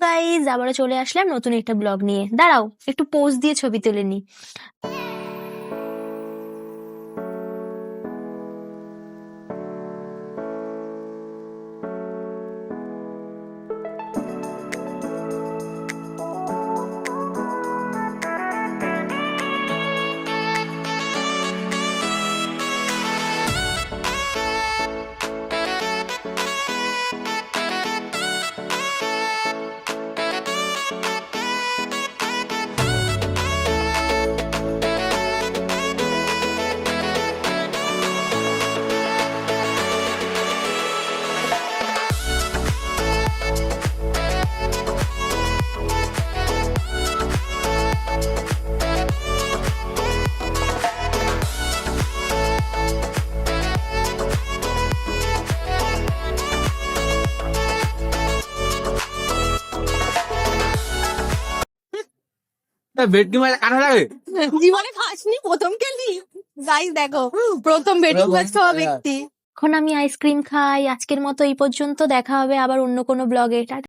Guys, আবারও চলে আসলাম নতুন একটা ব্লগ নিয়ে। দাঁড়াও, একটু পোজ দিয়ে ছবি তুলে নি। ভেটকি মাছ কাটা লাগে জীবনে খাসনি, প্রথম খেলি। গাইস দেখো, প্রথম ভেটকি মাছ খাওয়া ব্যক্তি। এখন আমি আইসক্রিম খাই। আজকের মতো এই পর্যন্ত, দেখা হবে আবার অন্য কোনো ব্লগে।